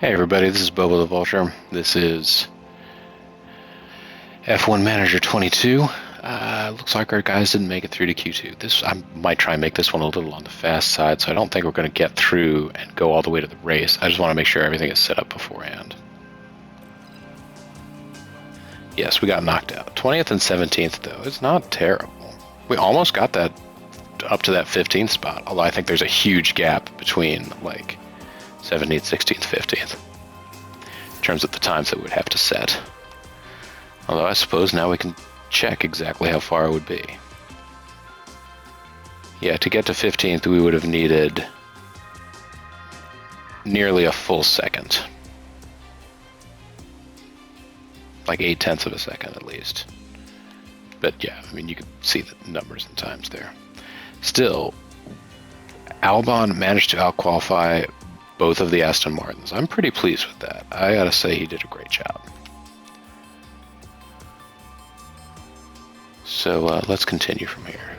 Hey everybody, this is Bobo the Vulture. This is F1 Manager 22. Looks like our guys didn't make it through to Q2. I might try and make this one a little on the fast side, so I don't think we're going to get through and go all the way to the race. I just want to make sure everything is set up beforehand. Yes, we got knocked out. 20th and 17th, though. It's not terrible. We almost got that up to that 15th spot, although I think there's a huge gap between, like, 17th, 16th, 15th in terms of the times that we'd have to set. Although I suppose now we can check exactly how far it would be. Yeah, to get to 15th we would have needed nearly a full second. Like 0.8 of a second at least. But yeah, I mean, you could see the numbers and times there. Still, Albon managed to out-qualify both of the Aston Martins. I'm pretty pleased with that. I gotta say he did a great job. So let's continue from here.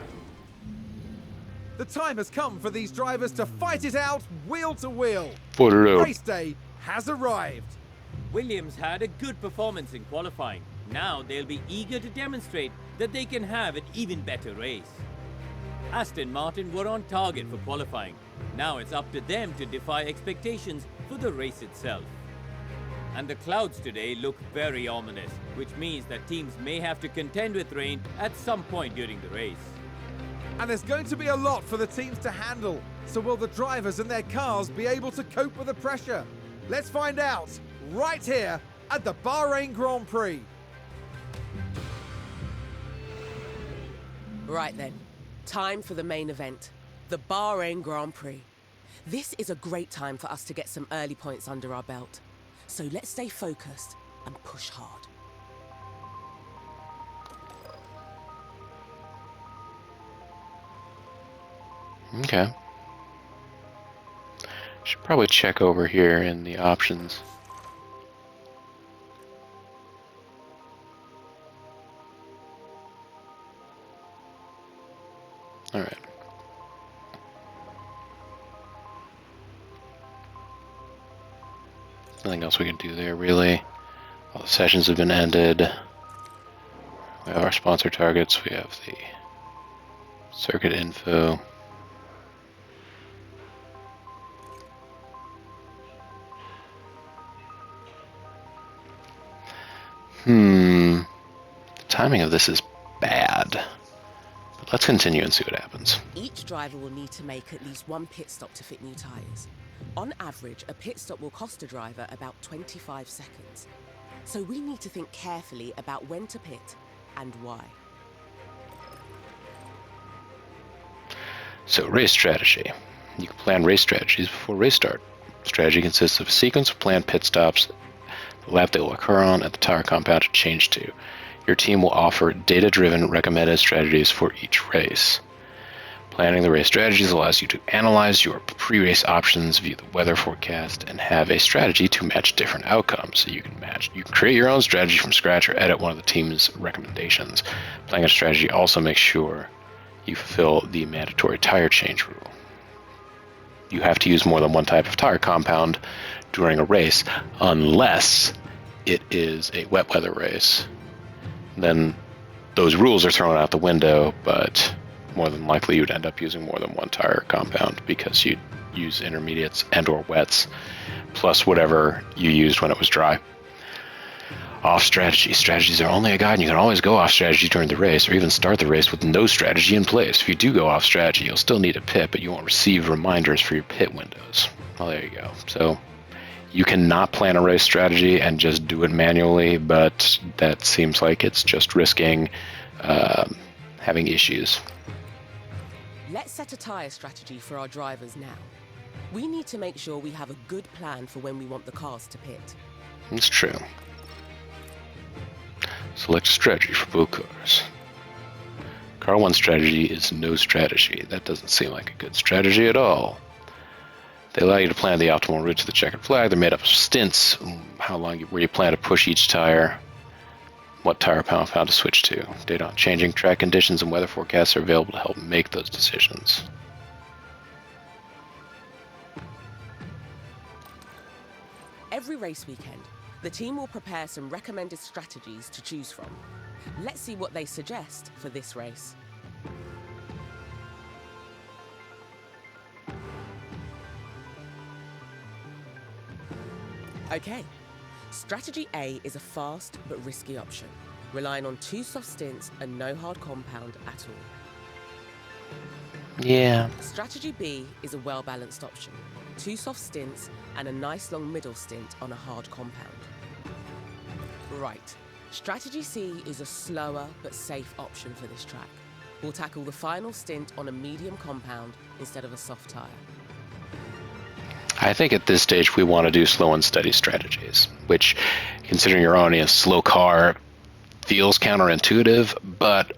The time has come for these drivers to fight it out wheel to wheel. Race day has arrived. Williams had a good performance in qualifying. Now they'll be eager to demonstrate that they can have an even better race. Aston Martin were on target for qualifying. Now it's up to them to defy expectations for the race itself. And the clouds today look very ominous, which means that teams may have to contend with rain at some point during the race. And there's going to be a lot for the teams to handle. So will the drivers and their cars be able to cope with the pressure? Let's find out right here at the Bahrain Grand Prix. Right then, time for the main event, the Bahrain Grand Prix. This is a great time for us to get some early points under our belt. So let's stay focused and push hard. Okay. Should probably check over here in the options. All right. Nothing else we can do there, really. All the sessions have been ended. We have our sponsor targets. We have the circuit info. The timing of this is bad. But let's continue and see what happens. Each driver will need to make at least one pit stop to fit new tyres. On average, a pit stop will cost a driver about 25 seconds. So we need to think carefully about when to pit and why. So, race strategy. You can plan race strategies before race start. Strategy consists of a sequence of planned pit stops, the lap they will occur on, and the tire compound to change to. Your team will offer data-driven recommended strategies for each race. Planning the race strategies allows you to analyze your pre-race options, view the weather forecast, and have a strategy to match different outcomes. So you can create your own strategy from scratch or edit one of the team's recommendations. Planning a strategy also makes sure you fulfill the mandatory tire change rule. You have to use more than one type of tire compound during a race, unless it is a wet weather race. Then those rules are thrown out the window, but more than likely you'd end up using more than one tire compound because you'd use intermediates and or wets, plus whatever you used when it was dry. Off strategy. Strategies are only a guide, and you can always go off strategy during the race, or even start the race with no strategy in place. If you do go off strategy, you'll still need a pit, but you won't receive reminders for your pit windows. Well, there you go. So you cannot plan a race strategy and just do it manually, but that seems like it's just risking having issues. Let's set a tyre strategy for our drivers now. We need to make sure we have a good plan for when we want the cars to pit. It's true. Select a strategy for both cars. Car 1 strategy is no strategy. That doesn't seem like a good strategy at all. They allow you to plan the optimal route to the checkered flag. They're made up of stints, where you plan to push each tire, what tire compound to switch to. Data on changing track conditions and weather forecasts are available to help make those decisions. Every race weekend, the team will prepare some recommended strategies to choose from. Let's see what they suggest for this race. Okay, strategy A is a fast but risky option, relying on 2 soft stints and no hard compound at all. Yeah. Strategy B is a well-balanced option, 2 soft stints and a nice long middle stint on a hard compound. Right, strategy C is a slower but safe option for this track. We'll tackle the final stint on a medium compound instead of a soft tyre. I think at this stage we want to do slow and steady strategies, which, considering you're on a slow car, feels counterintuitive, but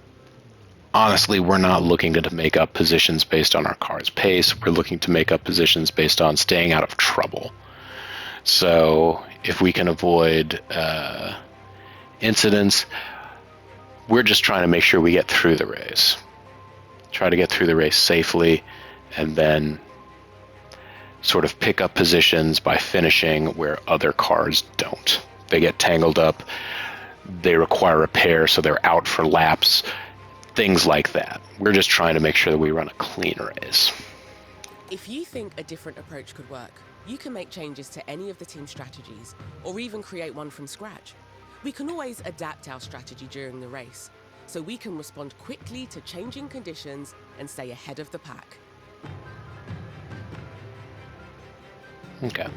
honestly, we're not looking to make up positions based on our car's pace. We're looking to make up positions based on staying out of trouble. So if we can avoid incidents, we're just trying to make sure we get through the race. Try to get through the race safely, and then sort of pick up positions by finishing where other cars don't. They get tangled up, they require repair, so they're out for laps, things like that. We're just trying to make sure that we run a clean race. If you think a different approach could work, you can make changes to any of the team strategies, or even create one from scratch. We can always adapt our strategy during the race, so we can respond quickly to changing conditions and stay ahead of the pack. Okay.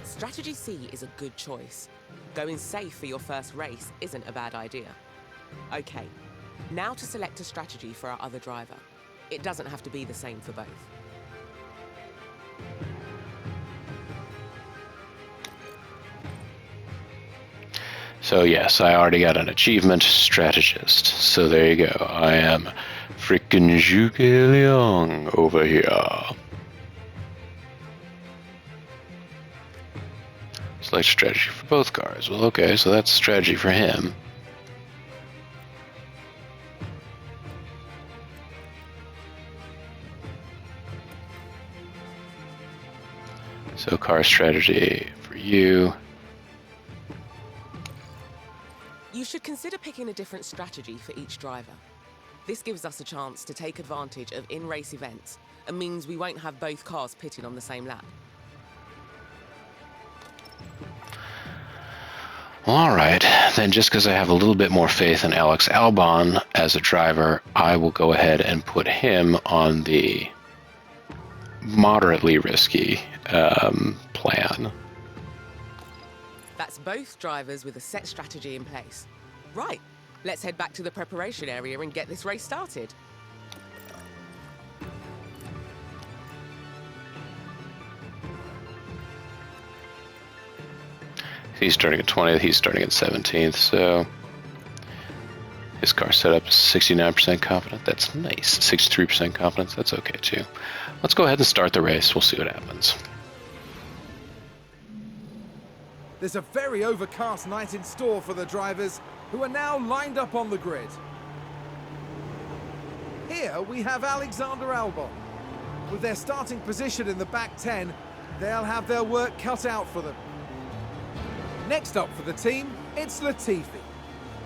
Strategy C is a good choice. Going safe for your first race isn't a bad idea. Okay, now to select a strategy for our other driver. It doesn't have to be the same for both. So yes, I already got an achievement, strategist. So there you go. I am frickin' Zhuge Liang over here. Select strategy for both cars. Well, okay, so that's strategy for him. So car strategy for you. You should consider picking a different strategy for each driver. This gives us a chance to take advantage of in-race events and means we won't have both cars pitted on the same lap. All right, then just because I have a little bit more faith in Alex Albon as a driver, I will go ahead and put him on the moderately risky plan. That's both drivers with a set strategy in place. Right, let's head back to the preparation area and get this race started. He's starting at 20th, he's starting at 17th, so his car setup is 69% confident. That's nice. 63% confidence, that's okay too. Let's go ahead and start the race. We'll see what happens. There's a very overcast night in store for the drivers who are now lined up on the grid. Here we have Alexander Albon. With their starting position in the back 10, they'll have their work cut out for them. Next up for the team, it's Latifi.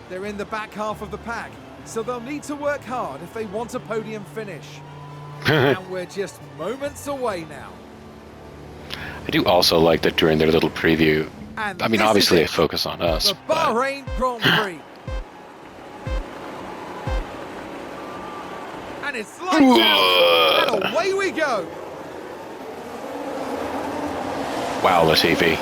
They're in the back half of the pack, so they'll need to work hard if they want a podium finish. And we're just moments away now. I do also like that during their little preview, And I mean, this is obviously they it, focus on us, the but Bahrain Grand Prix. And it's lights out, and away we go. wow, Latifi.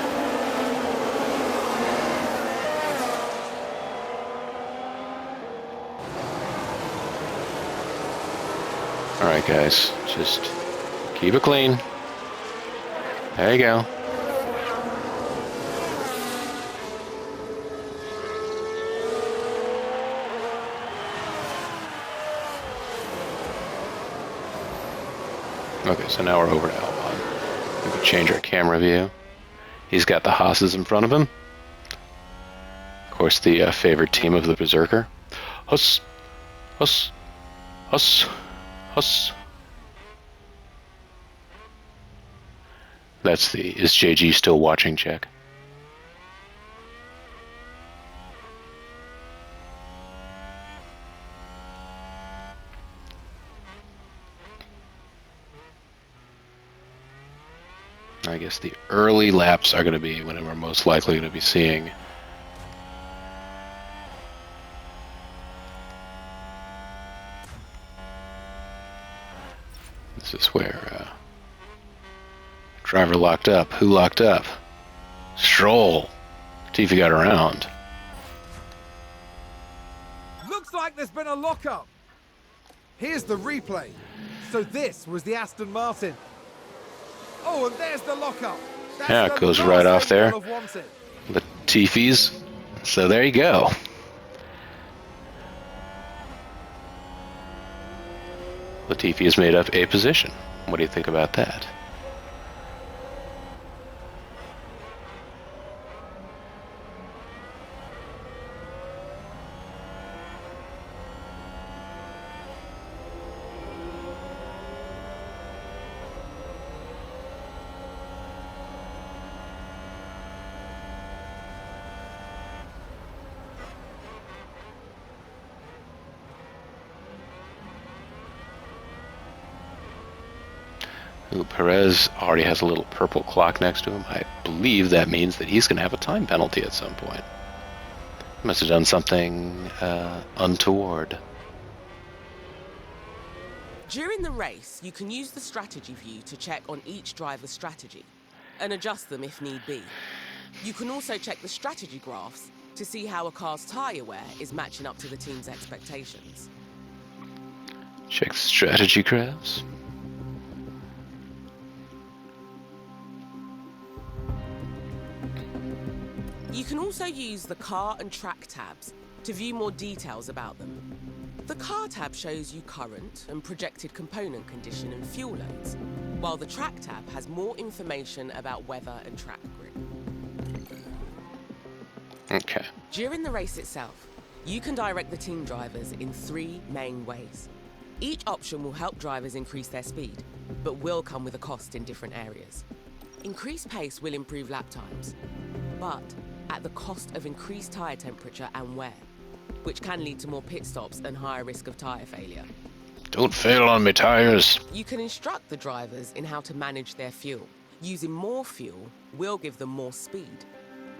All right, guys, just keep it clean. There you go. Okay, so now we're over to Albon. We can change our camera view. He's got the Haas's in front of him. Of course, the favorite team of the Berserker. Huss! Huss! Huss! Huss. That's the is JG still watching check. I guess the early laps are going to be when we're most likely going to be seeing this is where driver locked up. Who locked up? Stroll. Latifi got around. Looks like there's been a lockup. Here's the replay. So this was the Aston Martin. Oh, and there's the lockup. That's Yeah, it goes right off there. Latifi's. So there you go. Latifi has made up a position. What do you think about that? Ooh, Perez already has a little purple clock next to him. I believe that means that he's going to have a time penalty at some point. He must have done something untoward. During the race, you can use the strategy view to check on each driver's strategy and adjust them if need be. You can also check the strategy graphs to see how a car's tyre wear is matching up to the team's expectations. Check the strategy graphs. You can also use the car and track tabs to view more details about them. The car tab shows you current and projected component condition and fuel loads, while the track tab has more information about weather and track grip. Okay. During the race itself, you can direct the team drivers in 3 main ways. Each option will help drivers increase their speed, but will come with a cost in different areas. Increased pace will improve lap times, but at the cost of increased tyre temperature and wear, which can lead to more pit stops and higher risk of tyre failure. Don't fail on me tires. You can instruct the drivers in how to manage their fuel. Using more fuel will give them more speed,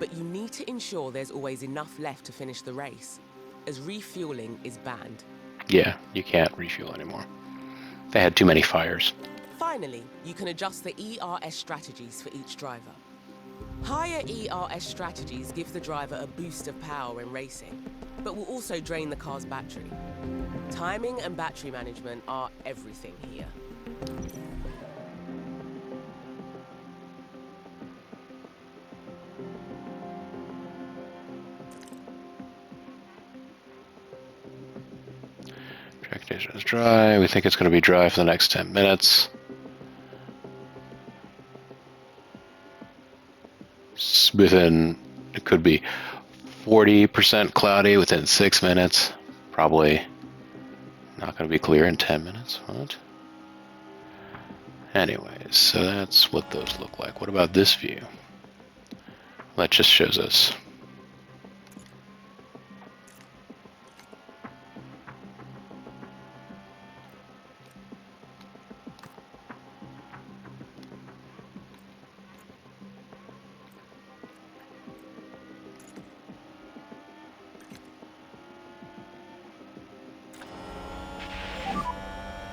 but you need to ensure there's always enough left to finish the race, as refueling is banned. Yeah, you can't refuel anymore. They had too many fires. Finally, you can adjust the ERS strategies for each driver. Higher ERS strategies give the driver a boost of power when racing, but will also drain the car's battery. Timing and battery management are everything here. Track station is dry. We think it's going to be dry for the next 10 minutes. Within, it could be 40% cloudy within 6 minutes. Probably not going to be clear in 10 minutes. What? Anyways, so that's what those look like. What about this view? That just shows us.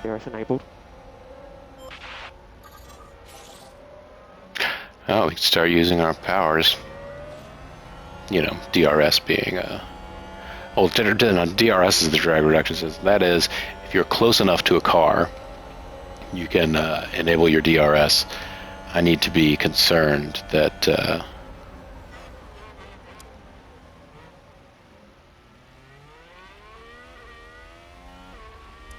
DRS enabled. Oh, we can start using our powers. You know, DRS being well, DRS is the drag reduction system. That is, if you're close enough to a car, you can enable your DRS. I need to be concerned that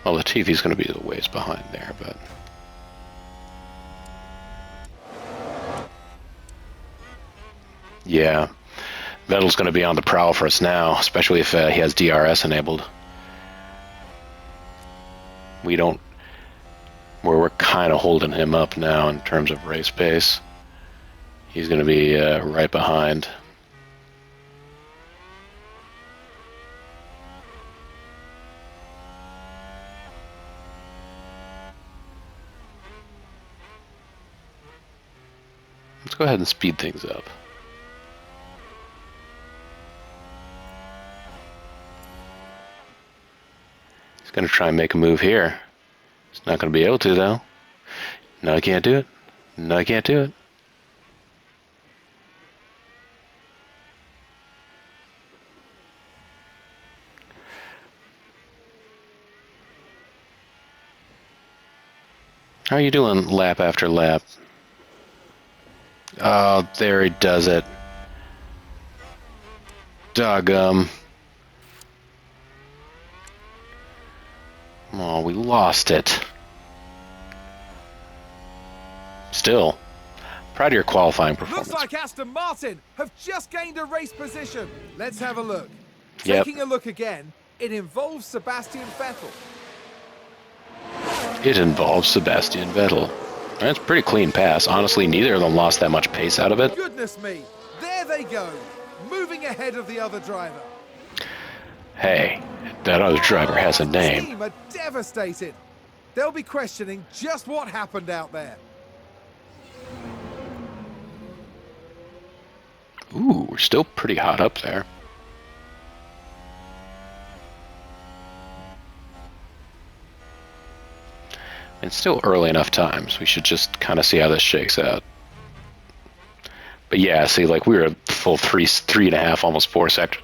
well, Latifi's going to be a ways behind there, but yeah, Vettel's going to be on the prowl for us now, especially if he has DRS enabled. We don't where we're kind of holding him up now in terms of race pace. He's going to be right behind. Let's go ahead and speed things up. He's going to try and make a move here. He's not going to be able to, though. No, I can't do it. No, I can't do it. How are you doing lap after lap? Oh, there he does it. Doggum. Oh, we lost it. Still, proud of your qualifying performance. Looks like Aston Martin have just gained a race position. Let's have a look. Yep. Taking a look again, it involves Sebastian Vettel. It involves Sebastian Vettel. That's a pretty clean pass. Honestly, neither of them lost that much pace out of it. Goodness me, there they go, moving ahead of the other driver. Hey, that other driver has a The name. team are devastated. They'll be questioning just what happened out there. Ooh, we're still pretty hot up there. It's still early enough times. We should just kind of see how this shakes out. But yeah, see, like we were a full three and a half, almost 4 seconds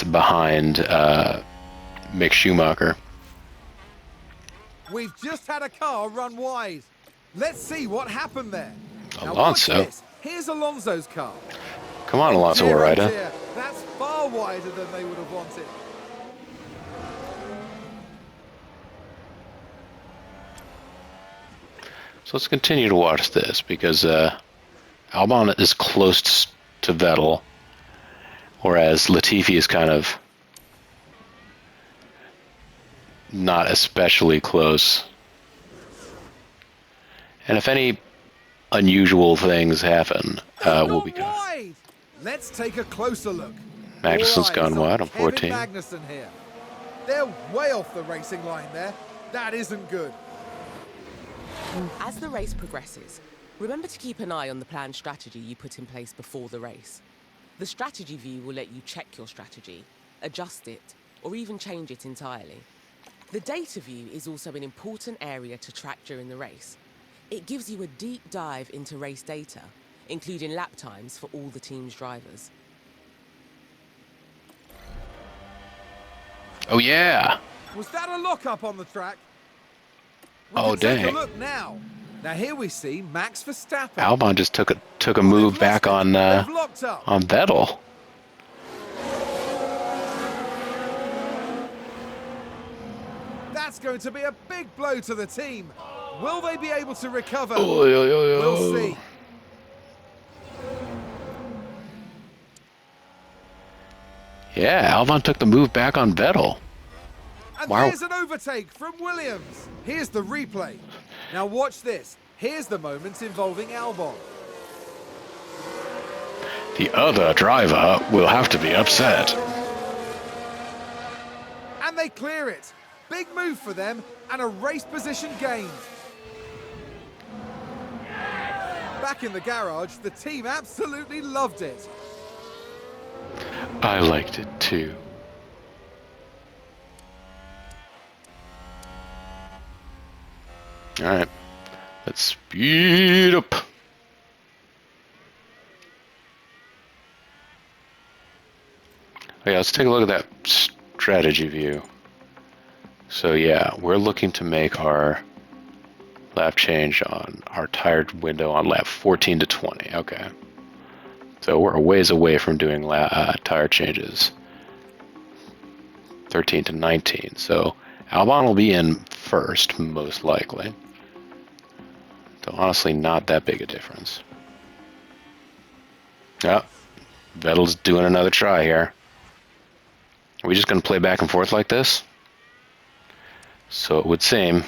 behind Mick Schumacher. We've just had a car run wide. Let's see what happened there. Now Alonso. watch this. Here's Alonso's car. Come on, Alonso Dear, oh Warida. dear, that's far wider than they would have wanted. So let's continue to watch this because Albon is close to Vettel, whereas Latifi is kind of not especially close. And if any unusual things happen, we'll be Gone wide. Let's take a closer look. Magnussen's All gone eyes wide on Kevin 14. Magnussen here. They're way off the racing line there. That isn't good. As the race progresses, remember to keep an eye on the planned strategy you put in place before the race. The strategy view will let you check your strategy, adjust it, or even change it entirely. The data view is also an important area to track during the race. It gives you a deep dive into race data, including lap times for all the team's drivers. Oh yeah! Was that a lock-up on the track? We Oh, can take dang. a look now. Now here we see Max Verstappen. Albon just took a Oh, move they've back lost on it. They've locked up. Vettel. That's going to be a big blow to the team. Will they be able to recover? Oh, yo, yo, yo. We'll see. Yeah, Albon took the move back on Vettel. And Wow. there's an overtake from Williams. Here's the replay. Now watch this. Here's the moment involving Albon. The other driver will have to be upset. And they clear it. Big move for them and a race position gained. Back in the garage, the team absolutely loved it. I liked it too. All right, let's speed up. Okay, let's take a look at that strategy view. So yeah, we're looking to make our lap change on our tire window on lap 14 to 20. Okay. So we're a ways away from doing tire changes. 13 to 19. So Albon will be in first, most likely. So honestly, not that big a difference. Yeah, Vettel's doing another try here. Are we just going to play back and forth like this? So it would seem.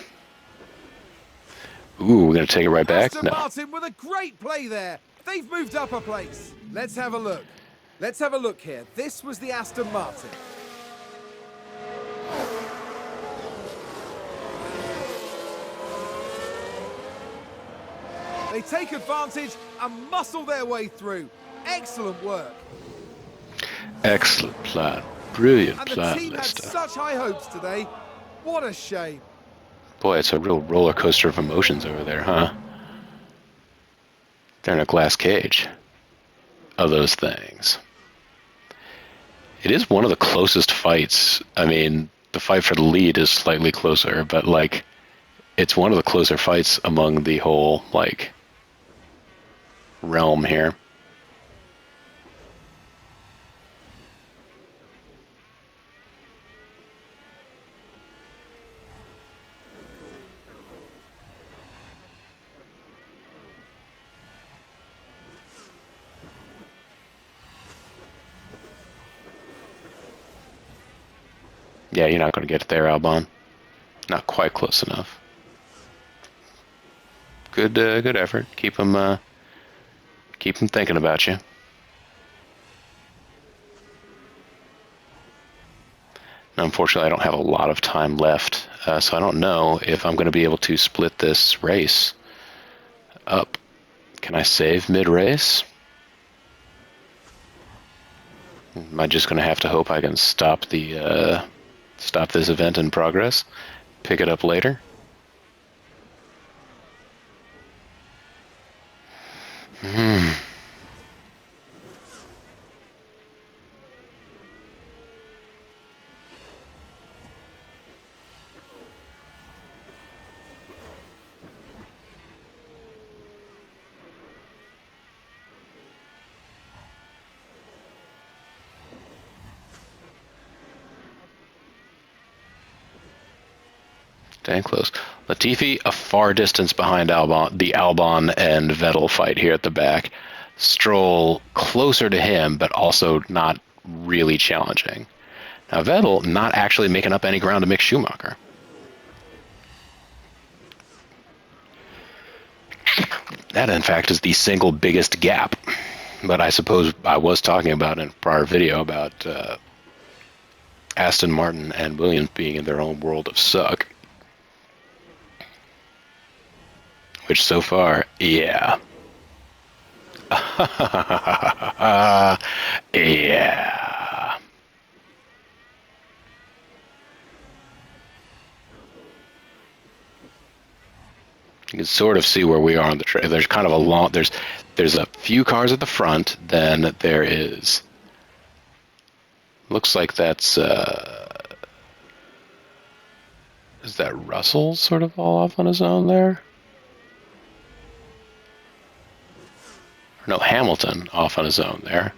Ooh, we're going to take it right back? Aston No. Martin with a great play there. They've moved up a place. Let's have a look. Let's have a look here. This was the Aston Martin. They take advantage and muscle their way through. Excellent work. Excellent plan. Brilliant And the plan, team had Lister. such high hopes today. What a shame. Boy, it's a real roller coaster of emotions over there, huh? They're in a glass cage of those things. It is one of the closest fights. I mean, the fight for the lead is slightly closer, but, like, it's one of the closer fights among the whole, like, realm here. Yeah, you're not going to get it there, Albon. Not quite close enough. Good effort. Keep them thinking about you. Now, unfortunately, I don't have a lot of time left, so I don't know if I'm going to be able to split this race up. Can I save mid-race? Am I just going to have to hope I can stop this event in progress? Pick it up later? Dang close. Latifi, a far distance behind the Albon and Vettel fight here at the back. Stroll closer to him, but also not really challenging. Now Vettel not actually making up any ground to Mick Schumacher. That, in fact, is the single biggest gap. But I suppose I was talking about in a prior video about Aston Martin and Williams being in their own world of suck. Which so far, yeah. Yeah. You can sort of see where we are on the trail. There's kind of a long, there's a few cars at the front, then there is, looks like that's, is that Russell sort of all off on his own there? No, Hamilton off on his own there.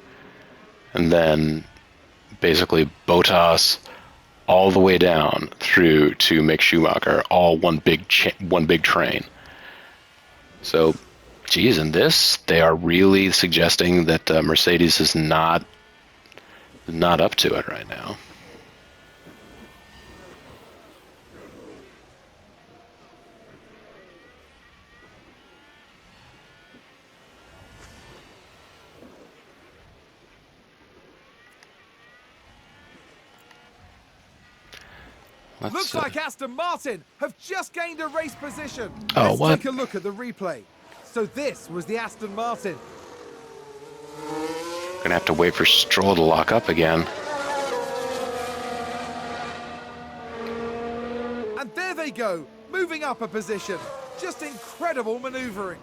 And then basically Bottas all the way down through to Mick Schumacher, all one big train. So, geez, in this, they are really suggesting that Mercedes is not up to it right now. Looks like Aston Martin have just gained a race position. Oh, Let's what? take a look at the replay. So this was the Aston Martin. Gonna have to wait for Stroll to lock up again. And there they go, moving up a position. Just incredible maneuvering.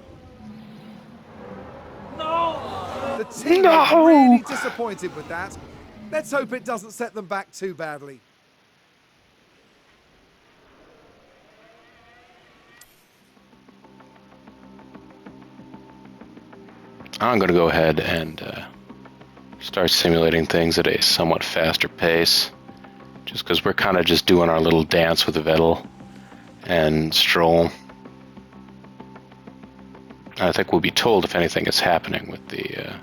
No! The team are really disappointed with that. Let's hope it doesn't set them back too badly. I'm going to go ahead and start simulating things at a somewhat faster pace, just because we're kind of just doing our little dance with Vettel and Stroll. I think we'll be told if anything is happening with the...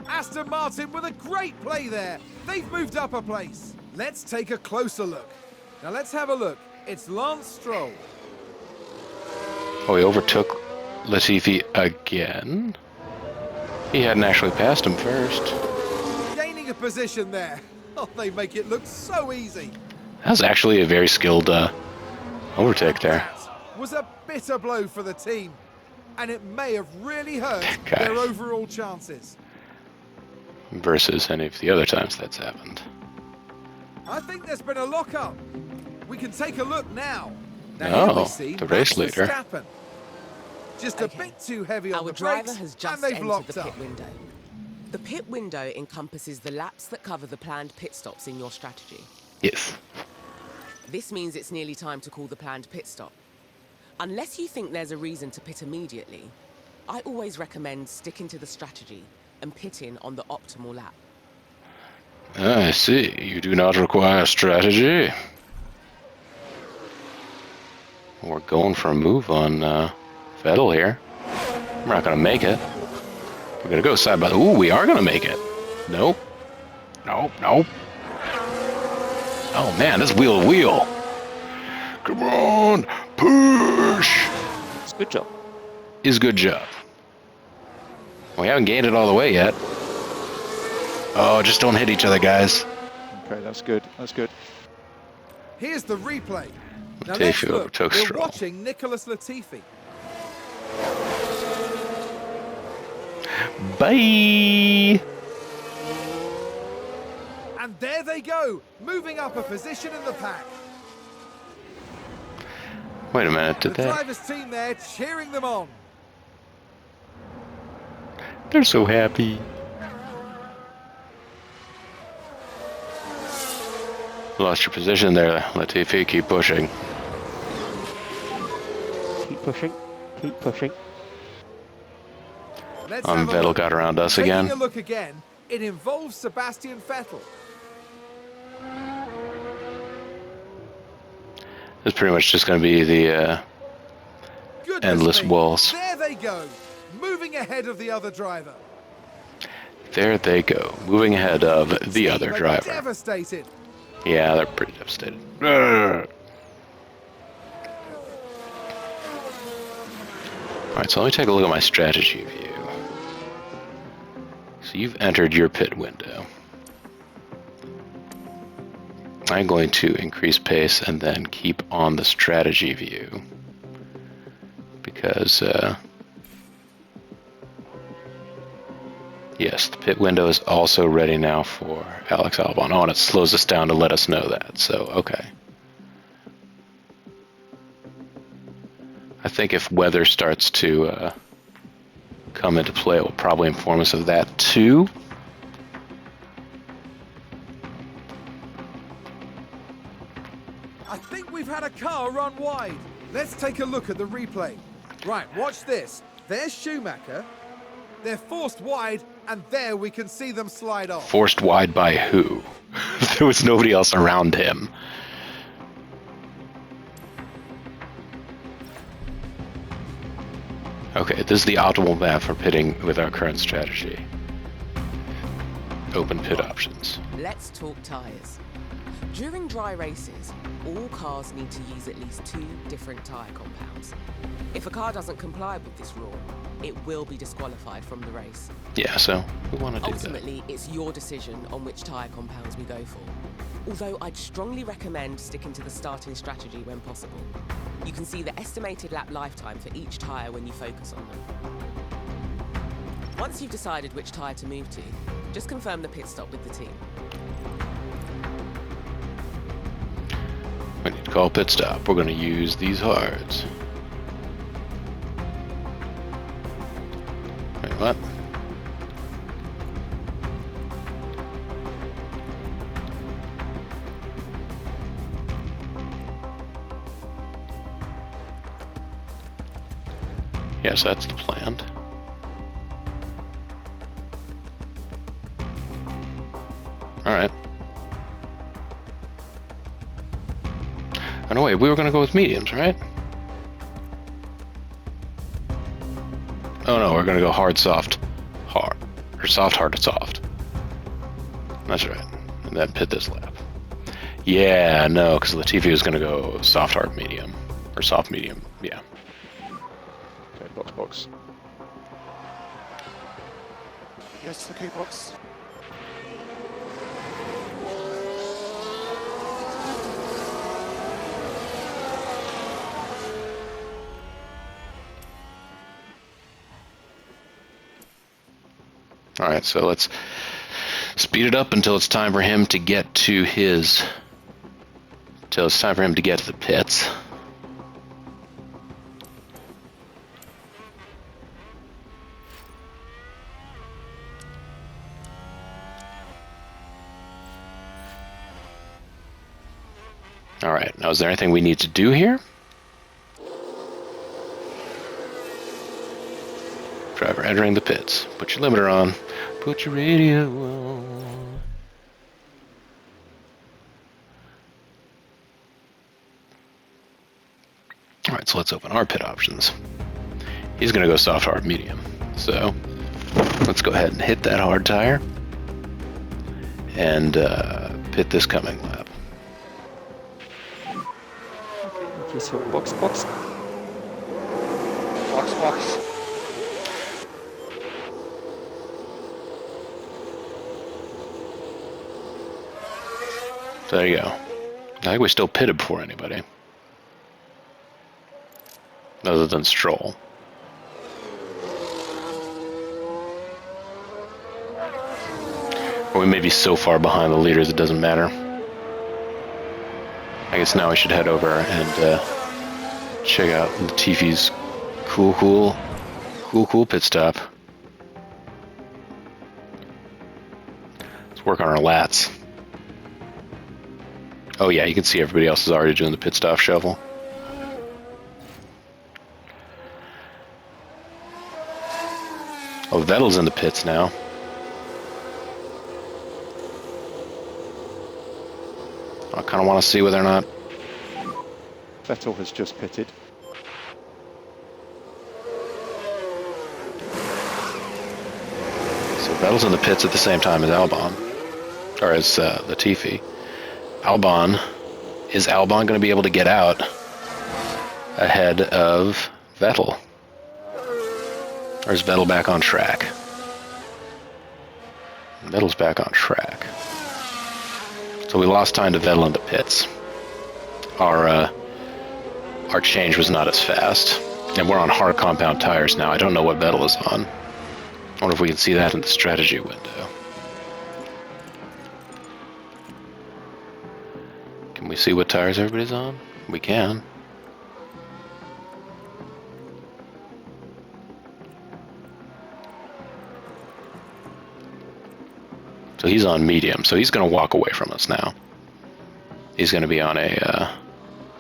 Aston Martin with a great play there. They've moved up a place. Let's take a closer look. Now let's have a look. It's Lance Stroll. Oh, he overtook Latifi again. He hadn't actually passed him first. Gaining a position there. Oh, they make it look so easy. That was actually a very skilled overtake there. That was a bitter blow for the team, and it may have really hurt Gosh. their overall chances. Versus any of the other times that's happened. I think there's been a lock-up. We can take a look now. Now Oh, here we see the race Max leader. Verstappen. Just a Okay. bit too heavy on Our the driver brakes, has and just they've entered locked the up. pit window. The pit window encompasses the laps that cover the planned pit stops in your strategy. Yes. This means it's nearly time to call the planned pit stop. Unless you think there's a reason to pit immediately, I always recommend sticking to the strategy and pitting on the optimal lap. I see. You do not require strategy. We're going for a move on Vettel here. We're not going to make it. We're going to go side by the... Ooh, we are going to make it. Nope. Nope, nope. Oh, man, this wheel to wheel. Come on, push. It's a good job. Is good job. We haven't gained it all the way yet. Oh, just don't hit each other, guys. Okay, that's good. That's good. Here's the replay. Now Latifi let's look. overtook We're Stroll. watching Nicholas Latifi. Bye. And there they go, moving up a position in the pack. Wait a minute, The did that? driver's team there cheering them on. They're so happy. Lost your position there, Latifi. Keep pushing. Keep pushing. Keep pushing. Let's have a Vettel look. got around us Taking again. a look again, it involves Sebastian Vettel. It's pretty much just going to be the Goodness endless me. walls. There they go, moving ahead of the other driver. There they go, moving ahead of the other They're driver. devastated. Yeah, they're pretty devastated. Alright, so let me take a look at my strategy view. So you've entered your pit window. I'm going to increase pace and then keep on the strategy view. Because, yes, the pit window is also ready now for Alex Albon. Oh, and it slows us down to let us know that, so okay. I think if weather starts to come into play, it will probably inform us of that too. I think we've had a car run wide. Let's take a look at the replay. Right, watch this. There's Schumacher. They're forced wide, and there we can see them slide off. Forced wide by who? There was nobody else around him. Okay, this is the optimal map for pitting with our current strategy. Open pit options. Let's talk tyres. During dry races, all cars need to use at least 2 different tyre compounds. If a car doesn't comply with this rule, it will be disqualified from the race. Yeah, so we want to do that. Ultimately, it's your decision on which tyre compounds we go for. Although I'd strongly recommend sticking to the starting strategy when possible. You can see the estimated lap lifetime for each tyre when you focus on them. Once you've decided which tyre to move to, just confirm the pit stop with the team. We need to call pit stop. We're going to use these hards. Wait, what? Yes, that's the plan. Alright. Oh no, wait, we were gonna go with mediums, right? Oh no, we're gonna go hard, soft, hard. Or soft, hard, soft. That's right. And then pit this lap. Yeah, no, because Latifi was going to go soft hard medium. Or soft medium, yeah. Okay, box, box. Yes, to the key box. Alright, so let's speed it up until it's time for him to get to his... Till it's time for him to get to the pits. Alright, now is there anything we need to do here? Driver entering the pits. Put your limiter on. Put your radio on. Alright, so let's open our pit options. He's going to go soft, hard, medium. So, let's go ahead and hit that hard tire. And pit this coming lap. Okay, so box, box. Box, box. So there you go. I think we still pitted before anybody. Other than Stroll. Or we may be so far behind the leaders it doesn't matter. I guess now we should head over and check out Latifi's cool pit stop. Let's work on our lats. Oh yeah, you can see everybody else is already doing the pit stop shovel. Oh, Vettel's in the pits now. I kind of want to see whether or not... Vettel has just pitted. So Vettel's in the pits at the same time as Albon. Or as Latifi. Is Albon going to be able to get out ahead of Vettel? Or is Vettel back on track? Vettel's back on track. So we lost time to Vettel in the pits. Our change was not as fast. And we're on hard compound tires now. I don't know what Vettel is on. I wonder if we can see that in the strategy window. Can we see what tires everybody's on? We can. So he's on medium, so he's going to walk away from us now. He's going to be on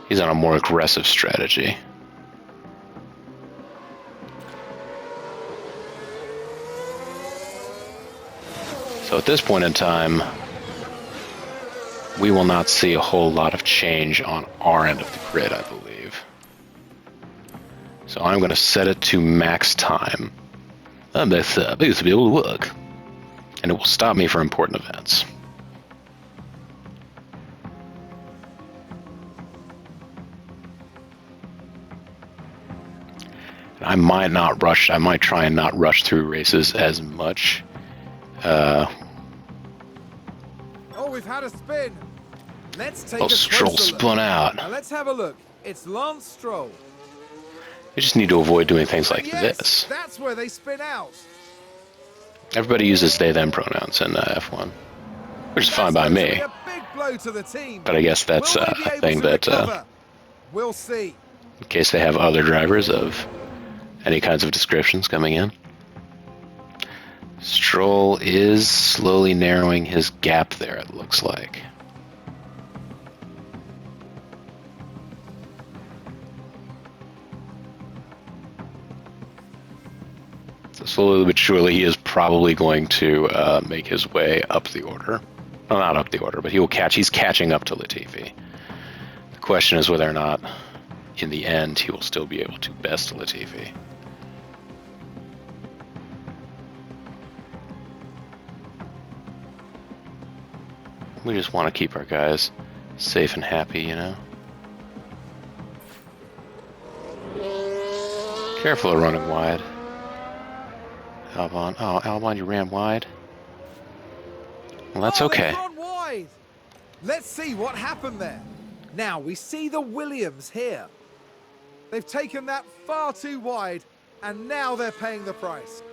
he's on a more aggressive strategy. So at this point in time, we will not see a whole lot of change on our end of the grid, I believe. So I'm going to set it to max time. This to be able to work. And it will stop me for important events. I might not rush. I might try and not rush through races as much. Oh, we've had a spin. Let's take a Stroll closer look. spun out. Now let's have a look. It's Lance Stroll. You just need to avoid doing things like Yes, this. that's where they spin out. Everybody uses they/them pronouns in F1, which is fine by That's going me. to be a big blow to the team. But I guess that's Will they be a able thing to that, recover? We'll see. in case they have other drivers of any kinds of descriptions coming in. Stroll is slowly narrowing his gap there, it looks like. So slowly but surely he is probably going to make his way up the order. Well, not up the order, but he's catching up to Latifi. The question is whether or not, in the end, he will still be able to best Latifi. We just want to keep our guys safe and happy, you know? Careful of running wide. Albon. Oh, Albon, you ran wide. Well, that's Oh, okay. they've gone wide. Let's see what happened there. Now we see the Williams here. They've taken that far too wide, and now they're paying the price.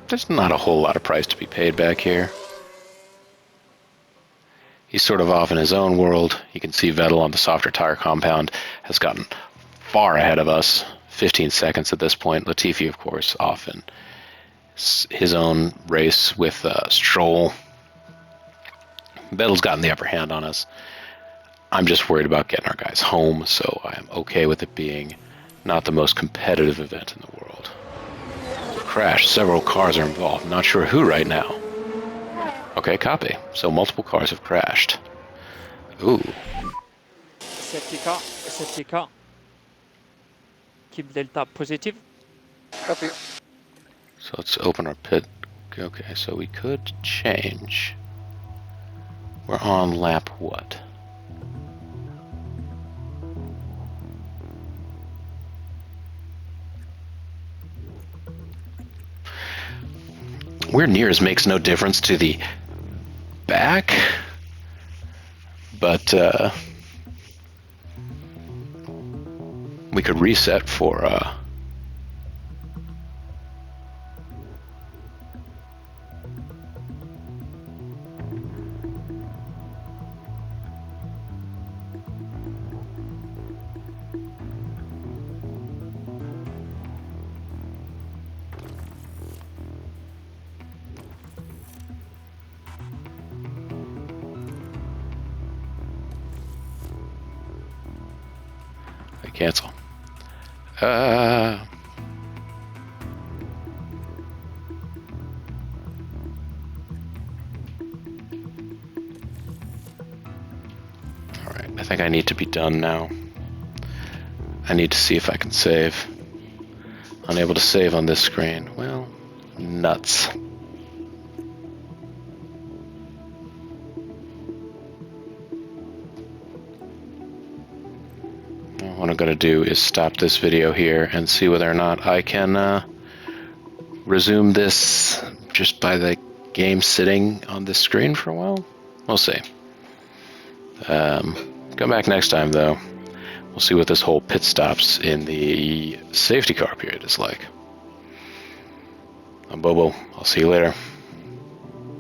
There's not a whole lot of price to be paid back here. He's sort of off in his own world. You can see Vettel on the softer tire compound has gotten far ahead of us. 15 seconds at this point. Latifi, of course, off in his own race with Stroll. Vettel's gotten the upper hand on us. I'm just worried about getting our guys home, so I'm okay with it being not the most competitive event in the world. Crash. Several cars are involved. Not sure who right now. Okay, copy. So multiple cars have crashed. Ooh. Safety car. Keep delta positive. Copy. So let's open our pit. Okay, so we could change. We're on lap what? Where nears makes no difference to the back, but we could reset for cancel. Alright, I think I need to be done now. I need to see if I can save. Unable to save on this screen. Well, nuts. What I'm going to do is stop this video here and see whether or not I can resume this just by the game sitting on this screen for a while. We'll see. Come back next time, though. We'll see what this whole pit stops in the safety car period is like. I'm Bobo. I'll see you later.